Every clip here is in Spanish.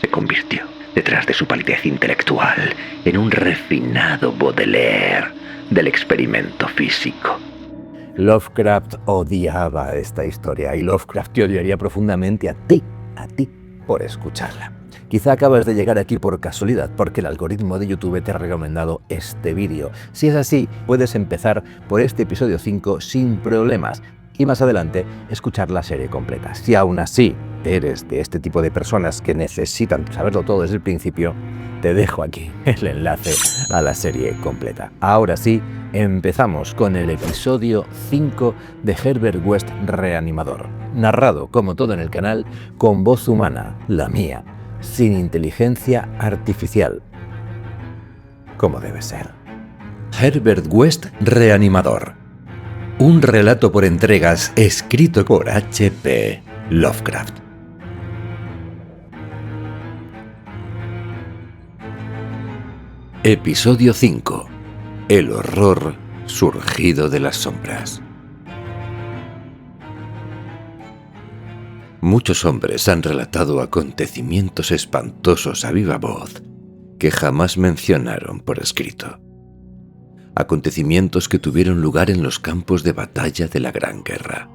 se convirtió, detrás de su palidez intelectual, en un refinado Baudelaire del experimento físico. Lovecraft odiaba esta historia y Lovecraft te odiaría profundamente a ti, por escucharla. Quizá acabas de llegar aquí por casualidad porque el algoritmo de YouTube te ha recomendado este vídeo. Si es así, puedes empezar por este episodio 5 sin problemas y más adelante escuchar la serie completa. Si aún así eres de este tipo de personas que necesitan saberlo todo desde el principio, te dejo aquí el enlace a la serie completa. Ahora sí, empezamos con el episodio 5 de Herbert West Reanimador, narrado como todo en el canal con voz humana, la mía, sin inteligencia artificial, como debe ser. Herbert West Reanimador, un relato por entregas escrito por H.P. Lovecraft. Episodio 5. El horror surgido de las sombras. Muchos hombres han relatado acontecimientos espantosos a viva voz que jamás mencionaron por escrito. Acontecimientos que tuvieron lugar en los campos de batalla de la Gran Guerra.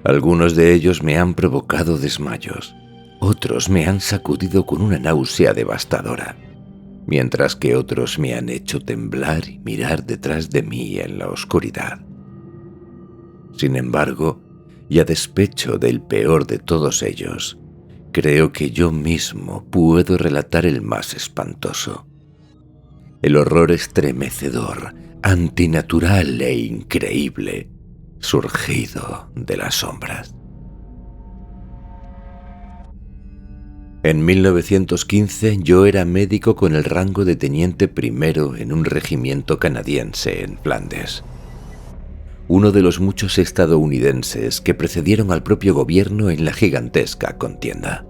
Algunos de ellos me han provocado desmayos, otros me han sacudido con una náusea devastadora, mientras que otros me han hecho temblar y mirar detrás de mí en la oscuridad. Sin embargo, y a despecho del peor de todos ellos, creo que yo mismo puedo relatar el más espantoso. El horror estremecedor, antinatural e increíble, surgido de las sombras. En 1915 yo era médico con el rango de teniente primero en un regimiento canadiense en Flandes. Uno de los muchos estadounidenses que precedieron al propio gobierno en la gigantesca contienda.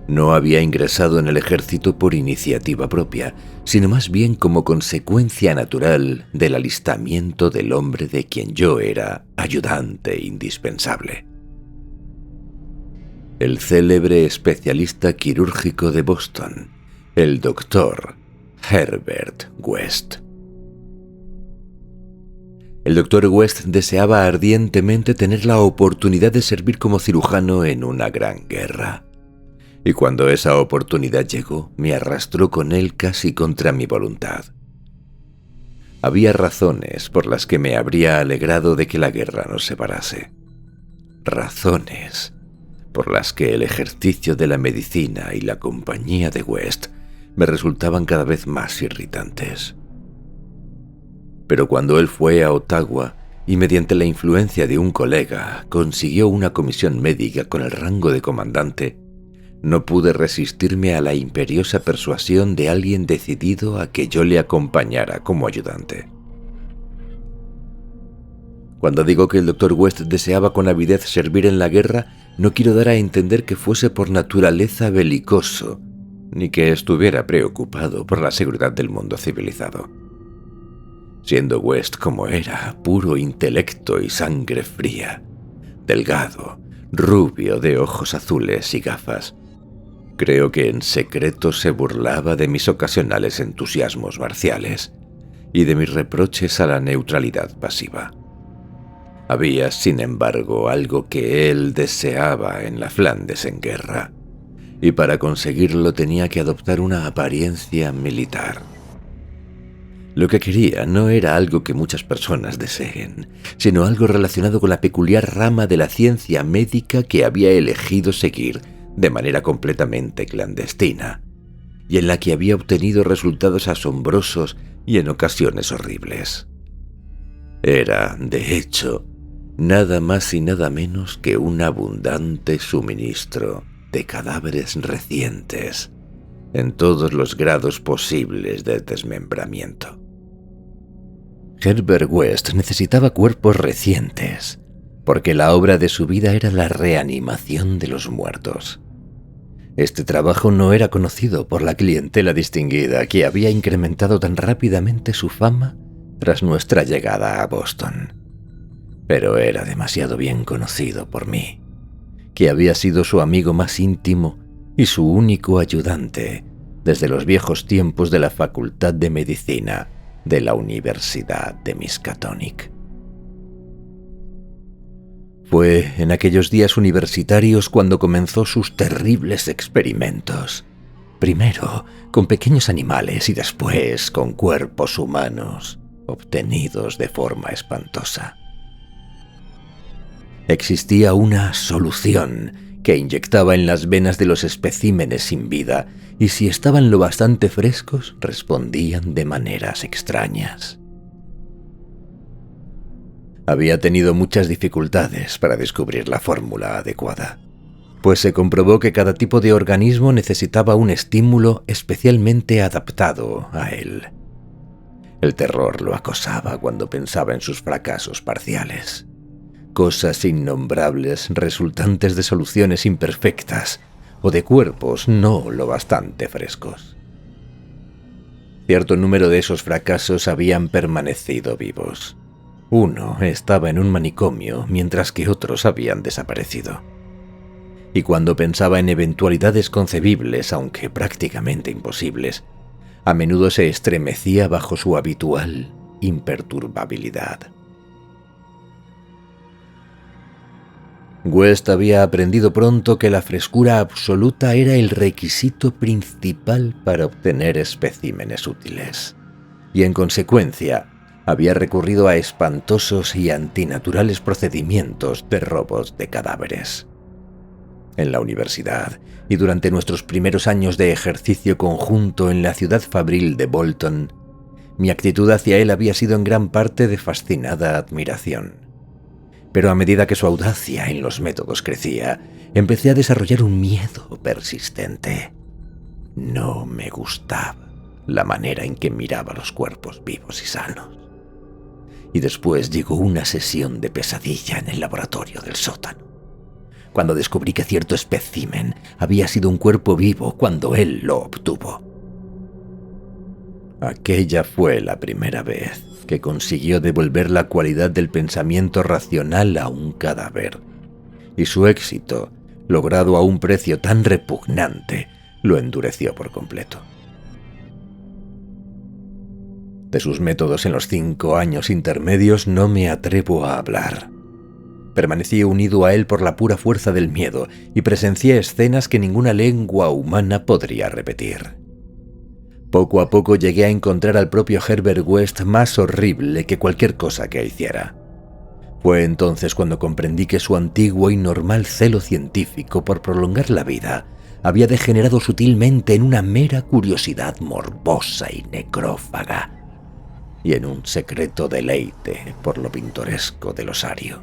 No había ingresado en el ejército por iniciativa propia, sino más bien como consecuencia natural del alistamiento del hombre de quien yo era ayudante indispensable. El célebre especialista quirúrgico de Boston, el doctor Herbert West. El doctor West deseaba ardientemente tener la oportunidad de servir como cirujano en una gran guerra. Y cuando esa oportunidad llegó, me arrastró con él casi contra mi voluntad. Había razones por las que me habría alegrado de que la guerra nos separase. Razones por las que el ejercicio de la medicina y la compañía de West me resultaban cada vez más irritantes. Pero cuando él fue a Ottawa y mediante la influencia de un colega consiguió una comisión médica con el rango de comandante, no pude resistirme a la imperiosa persuasión de alguien decidido a que yo le acompañara como ayudante. Cuando digo que el Dr. West deseaba con avidez servir en la guerra, no quiero dar a entender que fuese por naturaleza belicoso, ni que estuviera preocupado por la seguridad del mundo civilizado. Siendo West como era, puro intelecto y sangre fría, delgado, rubio de ojos azules y gafas, creo que en secreto se burlaba de mis ocasionales entusiasmos marciales y de mis reproches a la neutralidad pasiva. Había, sin embargo, algo que él deseaba en la Flandes en guerra, y para conseguirlo tenía que adoptar una apariencia militar. Lo que quería no era algo que muchas personas deseen, sino algo relacionado con la peculiar rama de la ciencia médica que había elegido seguir de manera completamente clandestina, y en la que había obtenido resultados asombrosos y en ocasiones horribles. Era, de hecho, nada más y nada menos que un abundante suministro de cadáveres recientes, en todos los grados posibles de desmembramiento. Herbert West necesitaba cuerpos recientes, porque la obra de su vida era la reanimación de los muertos. Este trabajo no era conocido por la clientela distinguida que había incrementado tan rápidamente su fama tras nuestra llegada a Boston. Pero era demasiado bien conocido por mí, que había sido su amigo más íntimo y su único ayudante desde los viejos tiempos de la Facultad de Medicina de la Universidad de Miskatonic. Fue en aquellos días universitarios cuando comenzó sus terribles experimentos, primero con pequeños animales y después con cuerpos humanos, obtenidos de forma espantosa. Existía una solución que inyectaba en las venas de los especímenes sin vida, y si estaban lo bastante frescos, respondían de maneras extrañas. Había tenido muchas dificultades para descubrir la fórmula adecuada, pues se comprobó que cada tipo de organismo necesitaba un estímulo especialmente adaptado a él. El terror lo acosaba cuando pensaba en sus fracasos parciales. Cosas innombrables resultantes de soluciones imperfectas o de cuerpos no lo bastante frescos. Cierto número de esos fracasos habían permanecido vivos. Uno estaba en un manicomio, mientras que otros habían desaparecido. Y cuando pensaba en eventualidades concebibles, aunque prácticamente imposibles, a menudo se estremecía bajo su habitual imperturbabilidad. West había aprendido pronto que la frescura absoluta era el requisito principal para obtener especímenes útiles, y en consecuencia había recurrido a espantosos y antinaturales procedimientos de robos de cadáveres. En la universidad y durante nuestros primeros años de ejercicio conjunto en la ciudad fabril de Bolton, mi actitud hacia él había sido en gran parte de fascinada admiración. Pero a medida que su audacia en los métodos crecía, empecé a desarrollar un miedo persistente. No me gustaba la manera en que miraba los cuerpos vivos y sanos. Y después llegó una sesión de pesadilla en el laboratorio del sótano, cuando descubrí que cierto espécimen había sido un cuerpo vivo cuando él lo obtuvo. Aquella fue la primera vez que consiguió devolver la cualidad del pensamiento racional a un cadáver, y su éxito, logrado a un precio tan repugnante, lo endureció por completo. De sus métodos en los 5 años intermedios no me atrevo a hablar. Permanecí unido a él por la pura fuerza del miedo y presencié escenas que ninguna lengua humana podría repetir. Poco a poco llegué a encontrar al propio Herbert West más horrible que cualquier cosa que hiciera. Fue entonces cuando comprendí que su antiguo y normal celo científico por prolongar la vida había degenerado sutilmente en una mera curiosidad morbosa y necrófaga, y en un secreto deleite por lo pintoresco del osario.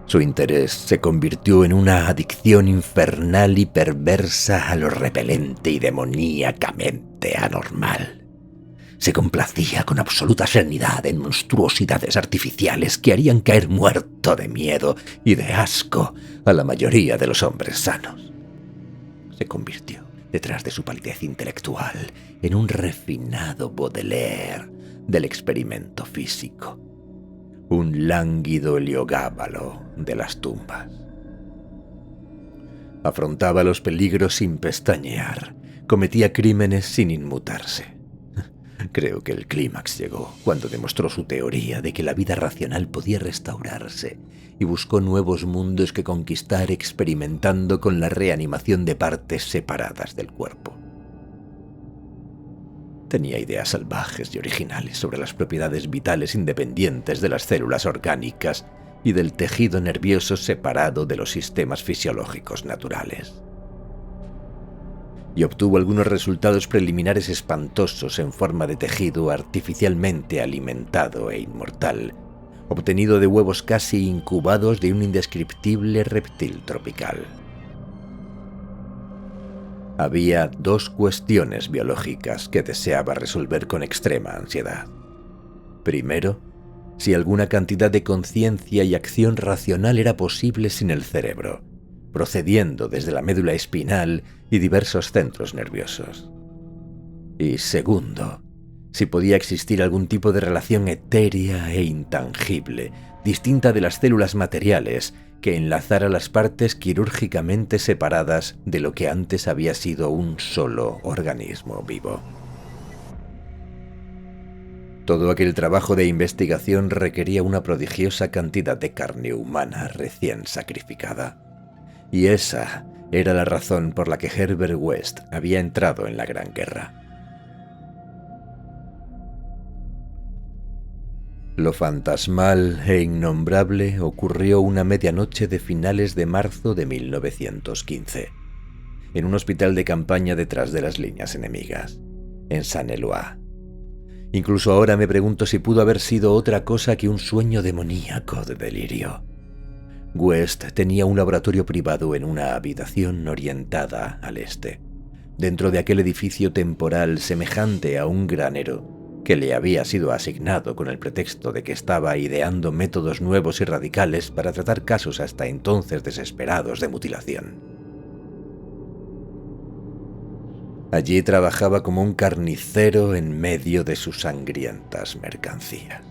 Su interés se convirtió en una adicción infernal y perversa a lo repelente y demoníacamente anormal. Se complacía con absoluta serenidad en monstruosidades artificiales que harían caer muerto de miedo y de asco a la mayoría de los hombres sanos. Se convirtió, detrás de su palidez intelectual, en un refinado Baudelaire del experimento físico. Un lánguido Heliogábalo de las tumbas. Afrontaba los peligros sin pestañear, cometía crímenes sin inmutarse. Creo que el clímax llegó cuando demostró su teoría de que la vida racional podía restaurarse y buscó nuevos mundos que conquistar experimentando con la reanimación de partes separadas del cuerpo. Tenía ideas salvajes y originales sobre las propiedades vitales independientes de las células orgánicas y del tejido nervioso separado de los sistemas fisiológicos naturales. Y obtuvo algunos resultados preliminares espantosos en forma de tejido artificialmente alimentado e inmortal, obtenido de huevos casi incubados de un indescriptible reptil tropical. Había 2 cuestiones biológicas que deseaba resolver con extrema ansiedad. Primero, si alguna cantidad de conciencia y acción racional era posible sin el cerebro, procediendo desde la médula espinal y diversos centros nerviosos. Y segundo, si podía existir algún tipo de relación etérea e intangible, distinta de las células materiales que enlazara las partes quirúrgicamente separadas de lo que antes había sido un solo organismo vivo. Todo aquel trabajo de investigación requería una prodigiosa cantidad de carne humana recién sacrificada. Y esa era la razón por la que Herbert West había entrado en la Gran Guerra. Lo fantasmal e innombrable ocurrió una medianoche de finales de marzo de 1915, en un hospital de campaña detrás de las líneas enemigas, en Saint-Éloi. Incluso ahora me pregunto si pudo haber sido otra cosa que un sueño demoníaco de delirio. West tenía un laboratorio privado en una habitación orientada al este, dentro de aquel edificio temporal semejante a un granero que le había sido asignado con el pretexto de que estaba ideando métodos nuevos y radicales para tratar casos hasta entonces desesperados de mutilación. Allí trabajaba como un carnicero en medio de sus sangrientas mercancías.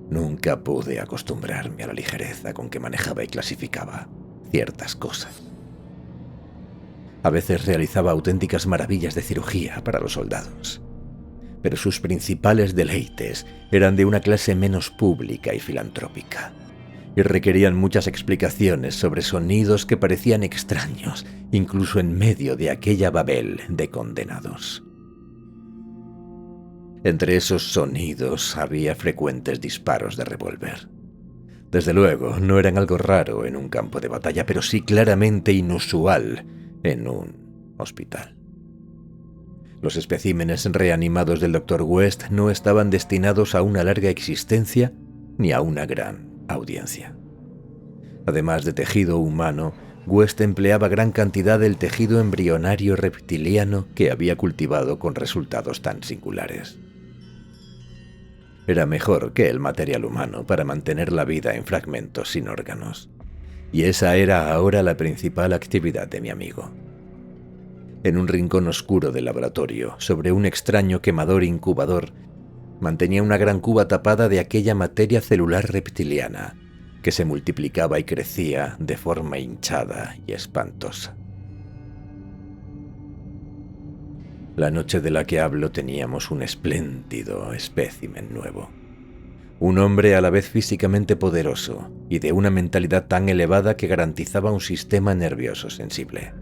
Nunca pude acostumbrarme a la ligereza con que manejaba y clasificaba ciertas cosas. A veces realizaba auténticas maravillas de cirugía para los soldados, pero sus principales deleites eran de una clase menos pública y filantrópica, y requerían muchas explicaciones sobre sonidos que parecían extraños, incluso en medio de aquella Babel de condenados. Entre esos sonidos había frecuentes disparos de revólver. Desde luego, no eran algo raro en un campo de batalla, pero sí claramente inusual en un hospital. Los especímenes reanimados del Dr. West no estaban destinados a una larga existencia ni a una gran audiencia. Además de tejido humano, West empleaba gran cantidad del tejido embrionario reptiliano que había cultivado con resultados tan singulares. Era mejor que el material humano para mantener la vida en fragmentos sin órganos, y esa era ahora la principal actividad de mi amigo. En un rincón oscuro del laboratorio, sobre un extraño quemador incubador, mantenía una gran cuba tapada de aquella materia celular reptiliana que se multiplicaba y crecía de forma hinchada y espantosa. La noche de la que hablo teníamos un espléndido espécimen nuevo. Un hombre a la vez físicamente poderoso y de una mentalidad tan elevada que garantizaba un sistema nervioso sensible.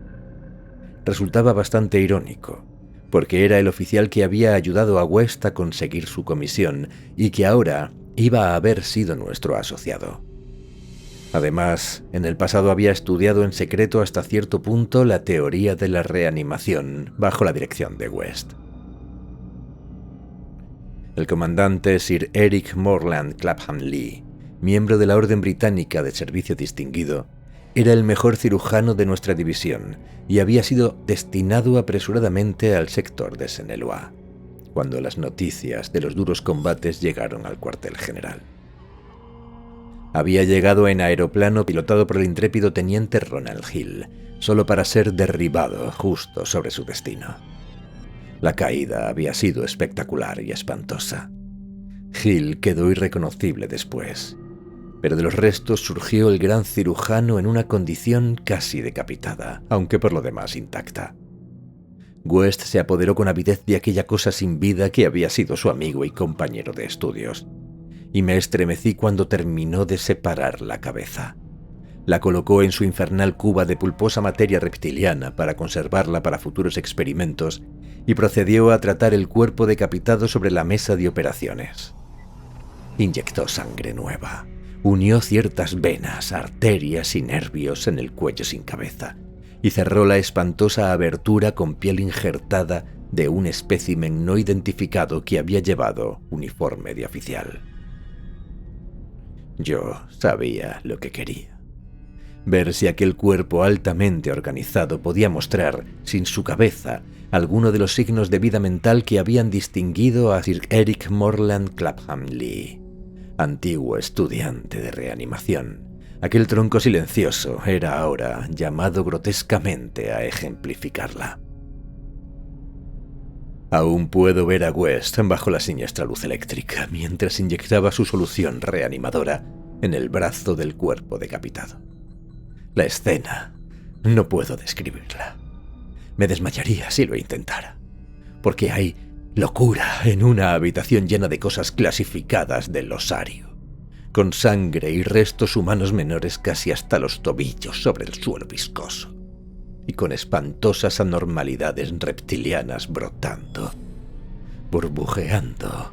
Resultaba bastante irónico, porque era el oficial que había ayudado a West a conseguir su comisión y que ahora iba a haber sido nuestro asociado. Además, en el pasado había estudiado en secreto hasta cierto punto la teoría de la reanimación bajo la dirección de West. El comandante Sir Eric Morland Clapham Lee, miembro de la Orden Británica de Servicio Distinguido, era el mejor cirujano de nuestra división y había sido destinado apresuradamente al sector de Saint-Éloi, cuando las noticias de los duros combates llegaron al cuartel general. Había llegado en aeroplano pilotado por el intrépido teniente Ronald Hill, solo para ser derribado justo sobre su destino. La caída había sido espectacular y espantosa. Hill quedó irreconocible después, pero de los restos surgió el gran cirujano en una condición casi decapitada, aunque por lo demás intacta. West se apoderó con avidez de aquella cosa sin vida que había sido su amigo y compañero de estudios, y me estremecí cuando terminó de separar la cabeza. La colocó en su infernal cuba de pulposa materia reptiliana para conservarla para futuros experimentos y procedió a tratar el cuerpo decapitado sobre la mesa de operaciones. Inyectó sangre nueva. Unió ciertas venas, arterias y nervios en el cuello sin cabeza y cerró la espantosa abertura con piel injertada de un espécimen no identificado que había llevado uniforme de oficial. Yo sabía lo que quería. Ver si aquel cuerpo altamente organizado podía mostrar, sin su cabeza, alguno de los signos de vida mental que habían distinguido a Sir Eric Morland Clapham Lee, antiguo estudiante de reanimación. Aquel tronco silencioso era ahora llamado grotescamente a ejemplificarla. Aún puedo ver a West bajo la siniestra luz eléctrica mientras inyectaba su solución reanimadora en el brazo del cuerpo decapitado. La escena no puedo describirla. Me desmayaría si lo intentara, porque hay locura en una habitación llena de cosas clasificadas del osario, con sangre y restos humanos menores casi hasta los tobillos sobre el suelo viscoso, y con espantosas anormalidades reptilianas brotando, burbujeando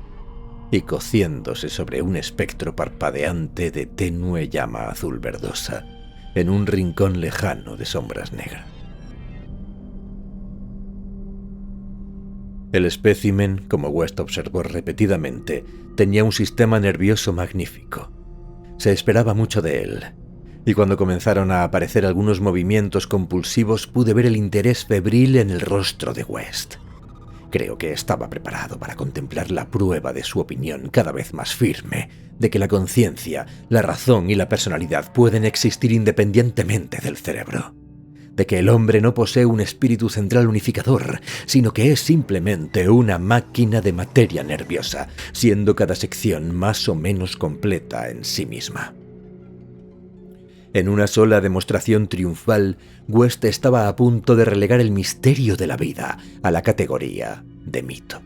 y cociéndose sobre un espectro parpadeante de tenue llama azul verdosa en un rincón lejano de sombras negras. El espécimen, como West observó repetidamente, tenía un sistema nervioso magnífico. Se esperaba mucho de él, y cuando comenzaron a aparecer algunos movimientos compulsivos pude ver el interés febril en el rostro de West. Creo que estaba preparado para contemplar la prueba de su opinión cada vez más firme, de que la conciencia, la razón y la personalidad pueden existir independientemente del cerebro. De que el hombre no posee un espíritu central unificador, sino que es simplemente una máquina de materia nerviosa, siendo cada sección más o menos completa en sí misma. En una sola demostración triunfal, West estaba a punto de relegar el misterio de la vida a la categoría de mito.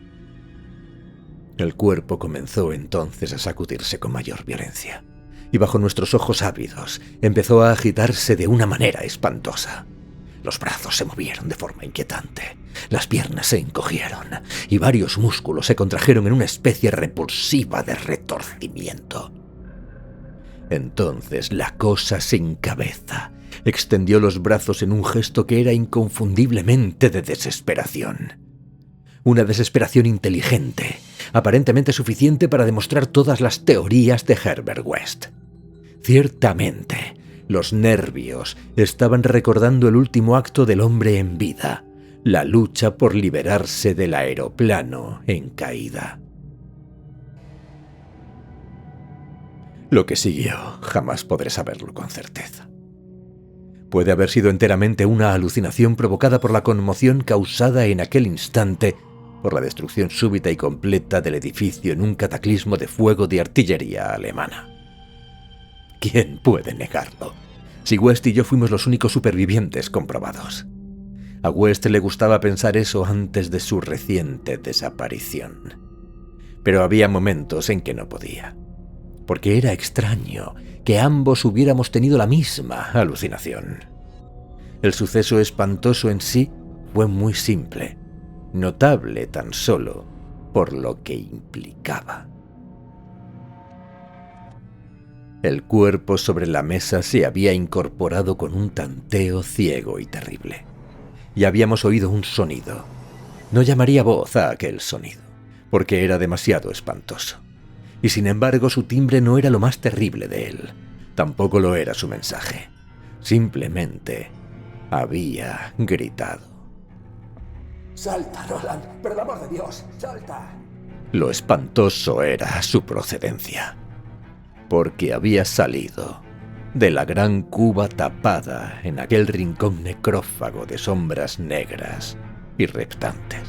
El cuerpo comenzó entonces a sacudirse con mayor violencia, y bajo nuestros ojos ávidos empezó a agitarse de una manera espantosa. Los brazos se movieron de forma inquietante, las piernas se encogieron y varios músculos se contrajeron en una especie repulsiva de retorcimiento. Entonces la cosa sin cabeza extendió los brazos en un gesto que era inconfundiblemente de desesperación. Una desesperación inteligente, aparentemente suficiente para demostrar todas las teorías de Herbert West. Ciertamente, los nervios estaban recordando el último acto del hombre en vida, la lucha por liberarse del aeroplano en caída. Lo que siguió jamás podré saberlo con certeza. Puede haber sido enteramente una alucinación provocada por la conmoción causada en aquel instante por la destrucción súbita y completa del edificio en un cataclismo de fuego de artillería alemana. ¿Quién puede negarlo? Si West y yo fuimos los únicos supervivientes comprobados. A West le gustaba pensar eso antes de su reciente desaparición. Pero había momentos en que no podía, porque era extraño que ambos hubiéramos tenido la misma alucinación. El suceso espantoso en sí fue muy simple, notable tan solo por lo que implicaba. El cuerpo sobre la mesa se había incorporado con un tanteo ciego y terrible, y habíamos oído un sonido. No llamaría voz a aquel sonido, porque era demasiado espantoso. Y sin embargo su timbre no era lo más terrible de él, tampoco lo era su mensaje. Simplemente había gritado. ¡Salta, Roland! ¡Por el amor de Dios! ¡Salta! Lo espantoso era su procedencia, porque había salido de la gran cuba tapada en aquel rincón necrófago de sombras negras y reptantes.